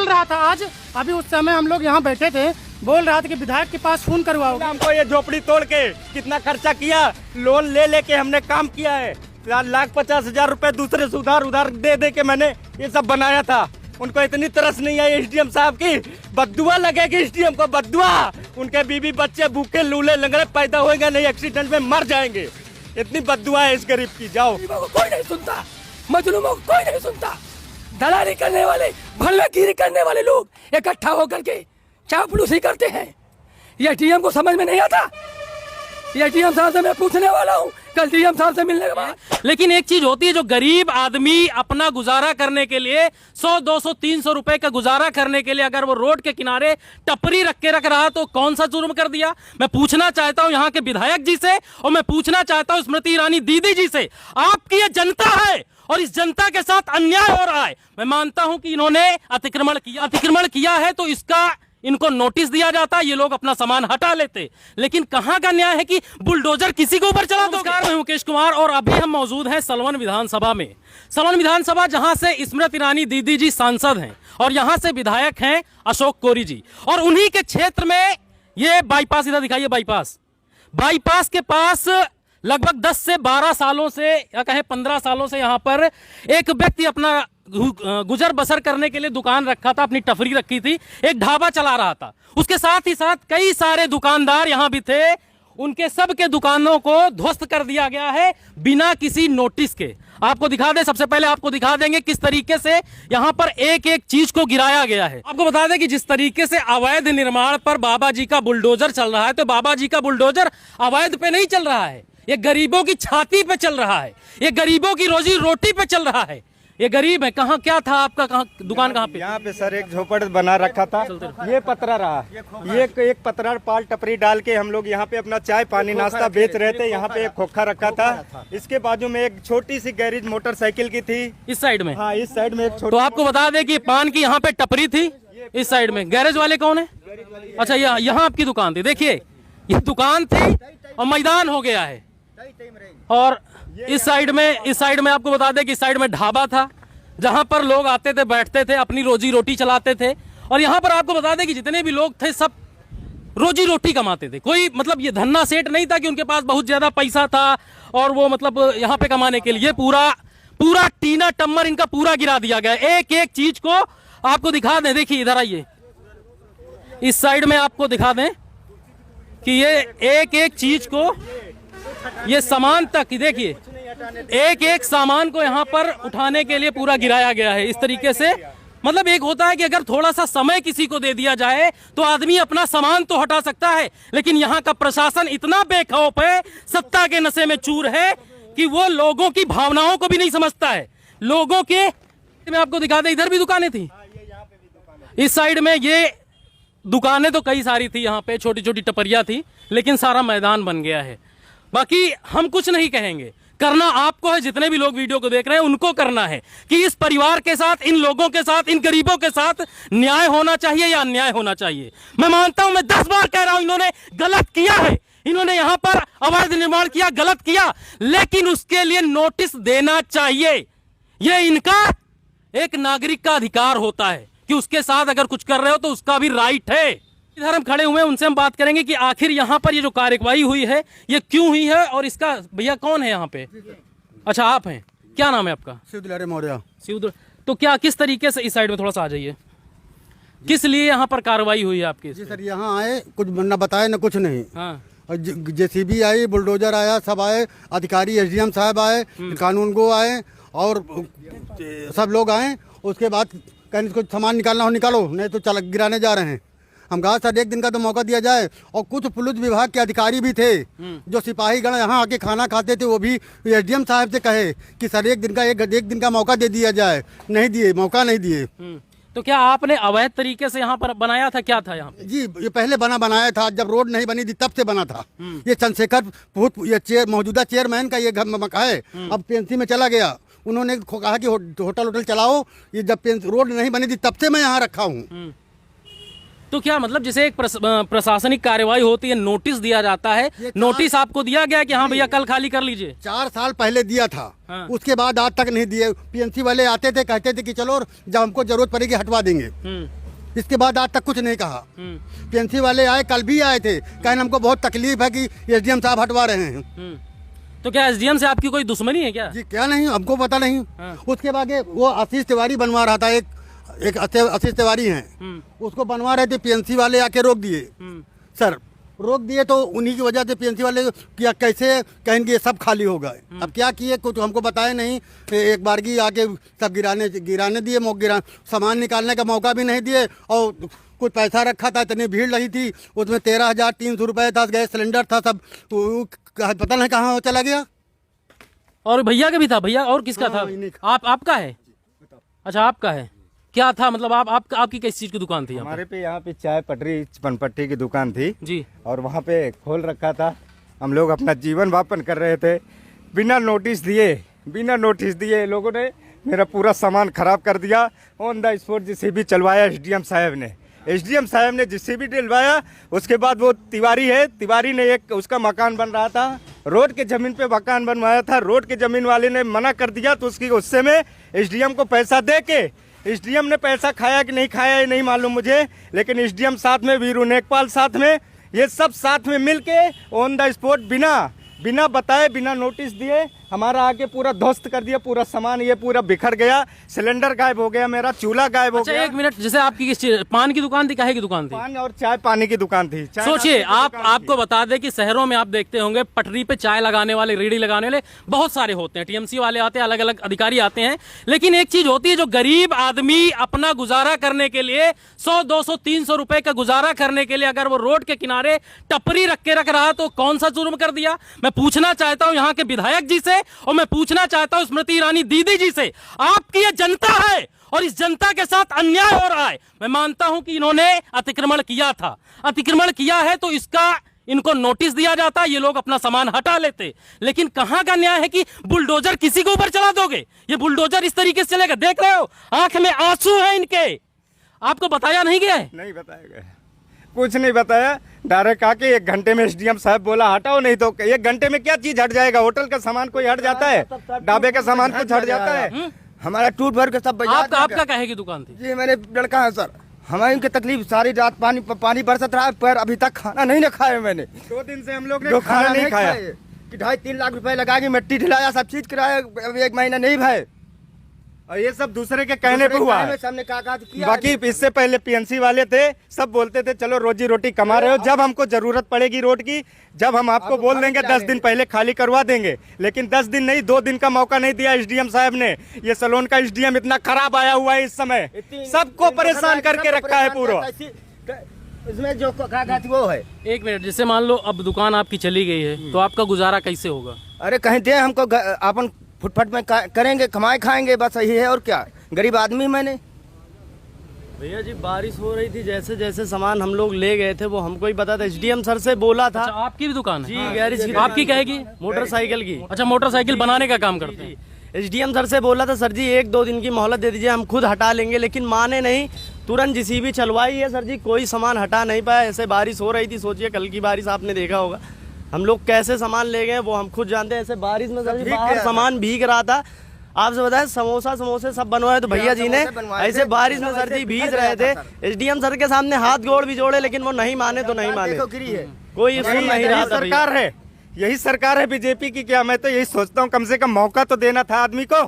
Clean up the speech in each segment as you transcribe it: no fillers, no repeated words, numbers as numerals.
बोल रहा था आज, अभी उस समय हम लोग यहाँ बैठे थे, बोल रहा था कि विधायक के पास फोन करवाओ। हमको ये झोपड़ी तोड़ के कितना खर्चा किया, लोन ले लेके हमने काम किया है, 1,50,000 रुपए दूसरे से उधार दे के मैंने ये सब बनाया था। उनको इतनी तरस नहीं आई एसडीएम साहब की, बद्दुआ लगेगी एसडीएम को, बद्दुआ। उनके बीवी बच्चे भूखे लूले लंगड़े पैदा होंगे नहीं, एक्सीडेंट में मर जाएंगे, इतनी बद्दुआ है इस गरीब की। जाओ, कोई नहीं सुनता, मजलूमों को कोई नहीं सुनता। दलाली करने वाले, भलवागिरी करने वाले लोग इकट्ठा होकर के चापलूसी करते हैं। ये डीएम को समझ में नहीं आता। ये डीएम साहब से मैं पूछने वाला हूँ कल डीएम साहब से मिलने के बाद। लेकिन एक चीज होती है, जो गरीब आदमी अपना गुजारा करने के लिए 100, 200, 300 रुपए का गुजारा करने के लिए अगर वो रोड के किनारे टपरी रख रहा तो कौन सा जुर्म कर दिया? मैं पूछना चाहता हूं यहाँ के विधायक जी से, और मैं पूछना चाहता हूं स्मृति ईरानी दीदी जी से। आपकी ये जनता है और इस जनता के साथ अन्याय हो रहा है। मैं मानता हूं कि इन्होंने अतिक्रमण किया है तो इसका इनको नोटिस दिया जाता, ये लोग अपना सामान हटा लेते, लेकिन कहां का न्याय है कि बुलडोजर किसी के ऊपर चला दो। नमस्कार, मैं मुकेश कुमार और अभी हम मौजूद हैं सलवन विधानसभा में। सलवन विधानसभा जहां से स्मृति ईरानी दीदी जी सांसद हैं और यहां से विधायक हैं अशोक कोरी जी, और उन्हीं के क्षेत्र में ये बाईपास, इधर दिखाइए, बाईपास के पास लगभग 10 से 12 सालों से या कहें 15 सालों से यहाँ पर एक व्यक्ति अपना गुजर बसर करने के लिए दुकान रखा था, अपनी टफरी रखी थी, एक ढाबा चला रहा था। उसके साथ ही साथ कई सारे दुकानदार यहाँ भी थे, उनके सब के दुकानों को ध्वस्त कर दिया गया है बिना किसी नोटिस के। आपको दिखा दें, सबसे पहले आपको दिखा देंगे किस तरीके से यहाँ पर एक एक चीज को गिराया गया है। आपको बता दें कि जिस तरीके से अवैध निर्माण पर बाबा जी का बुलडोजर चल रहा है, तो बाबा जी का बुलडोजर अवैध पे नहीं चल रहा है, ये गरीबों की छाती पे चल रहा है, ये गरीबों की रोजी रोटी पे चल रहा है। ये गरीब है। कहाँ क्या था आपका, कहाँ दुकान कहाँ पे? यहाँ पे सर एक झोपड़ बना रखा था, ये पतरा रहा, ये एक पतरा पाल टपरी डाल के हम लोग यहाँ पे अपना चाय पानी नाश्ता बेच रहे थे। यहाँ पे एक खोखा रखा था, इसके बाजू में एक छोटी सी गैरेज मोटरसाइकिल की थी, इस साइड में। हाँ, इस साइड में एक तो आपको बता दें कि पान की यहाँ पे टपरी थी, इस साइड में। गैरेज वाले कौन है? अच्छा, यहाँ आपकी दुकान थी। देखिए, ये दुकान थी और मैदान हो गया है। और इस साइड में आपको बता दें कि इस साइड में ढाबा था, जहां पर लोग आते थे, बैठते थे, अपनी रोजी रोटी चलाते थे। और यहाँ पर आपको बता दें कि जितने भी लोग थे सब रोजी रोटी कमाते थे। कोई मतलब ये धन्ना सेठ नहीं था कि उनके पास बहुत ज्यादा पैसा था और वो मतलब यहाँ पे कमाने के लिए पूरा टीना टम्मर इनका पूरा गिरा दिया गया। एक एक चीज को आपको दिखा दें, देखिए इधर आइए, इस साइड में आपको दिखा दें कि ये एक एक चीज को, ये सामान तक, देखिए एक एक सामान को यहाँ पर उठाने के लिए पूरा गिराया गया है इस तरीके से। मतलब एक होता है कि अगर थोड़ा सा समय किसी को दे दिया जाए तो आदमी अपना सामान तो हटा सकता है, लेकिन यहाँ का प्रशासन इतना बेखौफ है, सत्ता के नशे में चूर है कि वो लोगों की भावनाओं को भी नहीं समझता है। लोगों के, मैं आपको दिखा दे, इधर भी दुकानें थी, इस साइड में ये दुकानें तो कई सारी थी, यहाँ पे छोटी छोटी टपरियां थी, लेकिन सारा मैदान बन गया है। बाकी हम कुछ नहीं कहेंगे, करना आपको है, जितने भी लोग वीडियो को देख रहे हैं उनको करना है कि इस परिवार के साथ, इन लोगों के साथ, इन गरीबों के साथ न्याय होना चाहिए या अन्याय होना चाहिए। मैं मानता हूं, मैं 10 बार कह रहा हूं, इन्होंने गलत किया है, इन्होंने यहां पर अवैध निर्माण किया, गलत किया, लेकिन उसके लिए नोटिस देना चाहिए। यह इनका एक नागरिक का अधिकार होता है कि उसके साथ अगर कुछ कर रहे हो तो उसका भी राइट है। इधर हम खड़े हुए हैं, उनसे हम बात करेंगे कि आखिर यहाँ पर ये जो कार्यवाही हुई है ये क्यों हुई है, और इसका भैया कौन है यहाँ पे? अच्छा, आप हैं, क्या नाम है आपका? शिवदुलारे मौर्य। तो क्या, किस तरीके से, इस साइड में थोड़ा सा आ जाइए, किस लिए यहाँ पर कार्रवाई हुई है आपकी? जी सर, यहाँ आए, कुछ न बताए न कुछ नहीं। हाँ। जेसीबी आई, बुलडोजर आया, सब आए, अधिकारी एसडीएम साहब आए, कानून गो आए और सब लोग आए। उसके बाद कहीं कुछ सामान निकालना हो निकालो, नहीं तो चल गिराने जा रहे हैं। हम कहा सर एक दिन का तो मौका दिया जाए। और कुछ पुलिस विभाग के अधिकारी भी थे जो सिपाही गण यहाँ आके खाना खाते थे, वो भी एसडीएम साहब से कहे कि सर एक दिन का मौका दे दिया जाए, नहीं दिए, मौका नहीं दिए। तो क्या आपने अवैध तरीके से यहाँ पर बनाया था, क्या था यहाँ पे? जी, ये पहले बनाया था, जब रोड नहीं बनी थी तब से बना था। ये चंद्रशेखर मौजूदा चेयरमैन का ये मकान है, अब पेंसी में चला गया। उन्होंने कहा कि होटल चलाओ, ये जब रोड नहीं बनी थी तब से मैं यहाँ रखा हूँ। तो क्या मतलब जैसे एक प्रशासनिक कार्यवाही होती है, नोटिस दिया जाता है, नोटिस आपको दिया गया कि हाँ भैया कल खाली कर लीजिए? 4 साल पहले दिया था। हाँ। उसके बाद आज तक नहीं दिए। पीएनसी वाले आते थे, कहते थे कि चलो जब हमको जरूरत पड़ेगी हटवा देंगे। इसके बाद आज तक कुछ नहीं कहा। पीएनसी वाले आए, कल भी आए थे, कहने हमको बहुत तकलीफ है कि एसडीएम साहब हटवा रहे हैं। तो क्या एसडीएम से आपकी कोई दुश्मनी है क्या? जी क्या नहीं, हमको पता नहीं। हाँ। उसके बाद वो आशीष तिवारी बनवा रहा था, एक आशीष तिवारी हैं, उसको बनवा रहे थे, पीएनसी वाले आके रोक दिए। सर रोक दिए तो उन्हीं की वजह से पीएनसी वाले क्या कैसे कहेंगे ये सब खाली हो गए। अब क्या किए, कुछ हमको बताए नहीं। एक बारगी आके सब गिराने दिए, सामान निकालने का मौका भी नहीं दिए। और कुछ पैसा रखा था, इतनी भीड़ लगी थी, उसमें 13,300 रुपये था, गैस सिलेंडर था, सब पता नहीं कहाँ चला गया। और भैया का भी था? भैया और किसका था? आपका है? अच्छा आपका है। क्या था मतलब आपकी किस चीज की दुकान थी? हमारे पे यहाँ पे चाय पटरी पनपट्टी की दुकान थी जी, और वहाँ पे खोल रखा था। हम लोग अपना जीवन यापन कर रहे थे, बिना नोटिस दिए लोगों ने मेरा पूरा सामान खराब कर दिया। ऑन द स्पॉट जेसीबी चलवाया एसडीएम साहब ने जेसीबी डलवाया। उसके बाद वो तिवारी ने एक उसका मकान बन रहा था, रोड के जमीन पे मकान बनवाया था। रोड के जमीन वाले ने मना कर दिया, तो उसकी गुस्से में एसडीएम को पैसा दे के, एसडीएम ने पैसा खाया कि नहीं खाया ये नहीं मालूम मुझे, लेकिन एसडीएम साथ में, वीरू नेकपाल साथ में, ये सब साथ में मिलके ऑन द स्पॉट बिना बताए, बिना नोटिस दिए हमारा आके पूरा ध्वस्त कर दिया। पूरा सामान ये पूरा बिखर गया, सिलेंडर गायब हो गया, मेरा चूल्हा गायब हो गया। एक मिनट, जैसे आपकी किस चीज, पान की दुकान थी, काहे की दुकान थी? पान और चाय पानी की दुकान थी। सोचिए आपको बता दें कि शहरों में आप देखते होंगे पटरी पे चाय लगाने वाले, रेडी लगाने वाले बहुत सारे होते हैं, टीएमसी वाले आते हैं, अलग अलग अधिकारी आते हैं। लेकिन एक चीज होती है, जो गरीब आदमी अपना गुजारा करने के लिए 100, 200, 300 रुपए का गुजारा करने के लिए अगर वो रोड के किनारे टपरी रख रहा तो कौन सा जुर्म कर दिया? मैं पूछना चाहता हूं यहाँ के विधायक जी से, और मैं पूछना चाहता हूं स्मृति ईरानी दीदी जी से, आपकी ये जनता है और इस जनता के साथ अन्याय हो रहा है। मैं मानता हूं कि इन्होंने अतिक्रमण किया है तो इसका इनको नोटिस दिया जाता, ये लोग अपना सामान हटा लेते। लेकिन कहां का न्याय है कि बुलडोजर किसी के ऊपर चला दोगे? ये बुलडोजर इस तरीके से चलेगा? देख रहे हो आंख में आंसू है इनके। आपको बताया नहीं गया है? नहीं बताया गया, कुछ नहीं बताया। डायरेक्ट आके 1 घंटे में एसडीएम साहब बोला हटाओ, नहीं तो 1 घंटे में क्या चीज हट जाएगा? होटल का सामान कोई हट जाता है, ढाबे का सामान कुछ हट जाता है। हमारा टूट भर के सब आपका काहे की दुकान थी? जी मेरे लड़का है सर, हमारी उनकी तकलीफ, सारी रात पानी बरसत रहा है, पर अभी तक खाना नहीं खाया मैंने। 2 दिन से हम लोग ने खाना नहीं खाया। कि 2.5-3 लाख रुपए लगा के मिट्टी ढिलाया, सब चीज कराया, अभी 1 महीना नहीं भाई। और ये सब दूसरे के कहने पे हुआ है। सामने कहा बाकी इससे पहले पीएनसी वाले थे, सब बोलते थे चलो रोजी रोटी कमा रहे हो, जब हमको जरूरत पड़ेगी रोड की, जब हम आपको बोल देंगे 10 दिन पहले खाली करवा देंगे। लेकिन 10 दिन नहीं, 2 दिन का मौका नहीं दिया एसडीएम साहब ने। ये सलोन का एसडीएम इतना खराब आया हुआ है इस समय, सबको परेशान करके रखा है पूरा। इसमें जो कागज वो है। एक मिनट, जैसे मान लो अब दुकान आपकी चली गई है तो आपका गुजारा कैसे होगा? अरे कहीं दे हमको, अपन फुटपाथ में करेंगे, कमाए खाएंगे, बस यही है। और क्या, गरीब आदमी मैंने। भैया जी बारिश हो रही थी, जैसे जैसे सामान हम लोग ले गए थे वो हमको ही पता था, एसडीएम सर से बोला था। अच्छा, आपकी भी दुकान है? जी गैरेज की। आपकी कहेगी? मोटरसाइकिल की। अच्छा, मोटरसाइकिल बनाने का काम करते हैं। एसडीएम सर से बोला था सर जी 1-2 दिन की मोहलत दे दीजिए, हम खुद हटा लेंगे, लेकिन माने नहीं। तुरंत जेसीबी चलवाई है सर जी, कोई सामान हटा नहीं पाया। ऐसे बारिश हो रही थी, सोचिए कल की बारिश आपने देखा होगा, हम लोग कैसे सामान ले गए वो हम खुद जानते हैं। ऐसे बारिश में सर जी बाहर सामान भीग रहा था। आपसे बताएं समोसे सब बनवाए तो भैया जी ने ऐसे बारिश में सर जी भीग रहे थे। एसडीएम सर के सामने हाथ गोड़ भी जोड़े, लेकिन वो नहीं माने तो नहीं माने, कोई सुन नहीं रहा था। सरकार है, यही सरकार है बीजेपी की। क्या मैं तो यही सोचता हूँ, कम से कम मौका तो देना था आदमी को।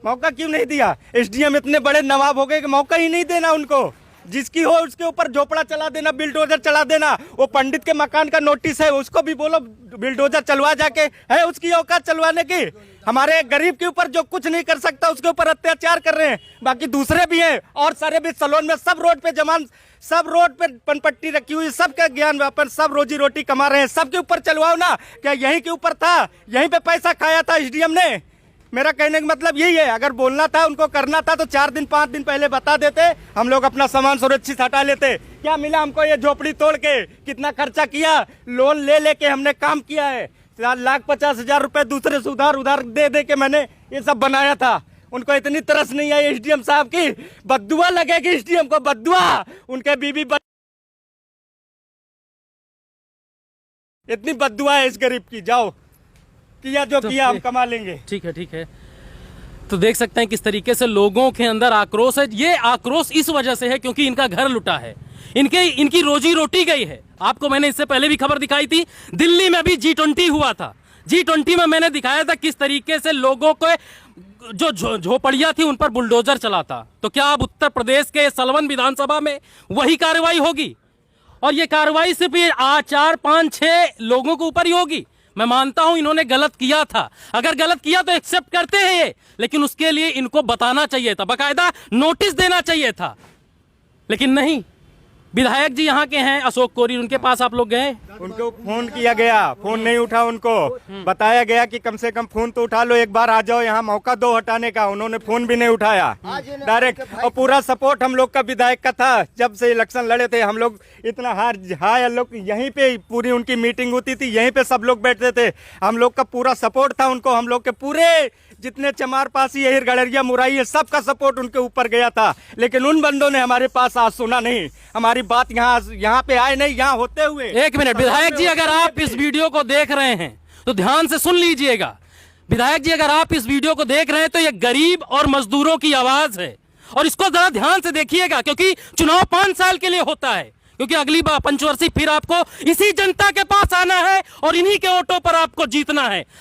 मौका क्यों नहीं दिया? एसडीएम इतने बड़े नवाब हो गए कि मौका ही नहीं देना उनको। जिसकी हो उसके ऊपर झोपड़ा चला देना, बिल्डोजर चला देना। वो पंडित के मकान का नोटिस है, उसको भी बोलो बिल्डोजर चलवा जाके, है उसकी औकात चलवाने की? हमारे गरीब के ऊपर जो कुछ नहीं कर सकता उसके ऊपर अत्याचार कर रहे हैं। बाकी दूसरे भी हैं और सारे भी सलोन में, सब रोड पे जमान, सब रोड पे पनपट्टी रखी हुई, सबका ज्ञान व्यापन, सब रोजी रोटी कमा रहे हैं, सबके ऊपर चलवाओ ना। क्या यहीं के ऊपर था? यहीं पे पैसा खाया था एसडीएम ने? मेरा कहने का मतलब यही है, अगर बोलना था, उनको करना था तो 4 दिन 5 दिन पहले बता देते, हम लोग अपना सामान सुरक्षित हटा लेते। क्या मिला हमको? ये झोपड़ी तोड़ के कितना खर्चा किया, लोन ले लेके हमने काम किया है। 1,50,000 रुपए दूसरे से उधार दे के मैंने ये सब बनाया था। उनको इतनी तरस नहीं आई एसडीएम साहब की, बद्दुआ लगेगी एसडीएम को, बद्दुआ। उनके बीबी इतनी बद्दुआ है इस गरीब की। जाओ, किया जो तो किया, हम ये- कमा लेंगे। ठीक है, ठीक है। तो देख सकते हैं किस तरीके से लोगों के अंदर आक्रोश है। ये आक्रोश इस वजह से है क्योंकि इनका घर लुटा है, इनकी रोजी रोटी गई है। आपको मैंने इससे पहले भी खबर दिखाई थी, दिल्ली में भी G20 हुआ था। G20 में मैंने दिखाया था किस तरीके से लोगों को जो झोपड़ियां थी उन पर बुलडोजर चलाता। तो क्या अब उत्तर प्रदेश के सलवन विधानसभा में वही कार्रवाई होगी? और ये कार्रवाई सिर्फ ये 4, 5, 6 लोगों के ऊपर ही होगी? मैं मानता हूं इन्होंने गलत किया था, अगर गलत किया तो एक्सेप्ट करते हैं ये, लेकिन उसके लिए इनको बताना चाहिए था, बकायदा नोटिस देना चाहिए था, लेकिन नहीं। विधायक जी यहाँ के हैं, अशोक कोरी, उनके पास आप लोग गए? उनको फोन किया गया, फोन नहीं उठा। उनको बताया गया कि कम से कम फोन तो उठा लो, एक बार आ जाओ यहाँ, मौका दो हटाने का। उन्होंने फोन भी नहीं उठाया डायरेक्ट। और पूरा सपोर्ट हम लोग का विधायक का था। जब से इलेक्शन लड़े थे हम लोग इतना हार लोग, यहीं पे पूरी उनकी मीटिंग होती थी, यहीं पे सब लोग बैठते थे। हम लोग का पूरा सपोर्ट था उनको। हम लोग के पूरे जितने चमारपासी, यही गड़रिया, मुराई है, सबका सपोर्ट उनके ऊपर गया था। लेकिन उन बंदों ने हमारे पास आज सुना नहीं, हमारी बात यहाँ पे आए नहीं, यहाँ होते हुए। एक मिनट विधायक जी, अगर आप इस वीडियो को देख रहे हैं तो ध्यान से सुन लीजिएगा। विधायक जी, अगर आप इस वीडियो को देख रहे हैं तो ये गरीब और मजदूरों की आवाज है, और इसको जरा ध्यान से देखिएगा, क्योंकि चुनाव 5 साल के लिए होता है, क्योंकि अगली बार पंचवर्षीय फिर आपको इसी जनता के पास आना है और इन्हीं के वोटों पर आपको जीतना है।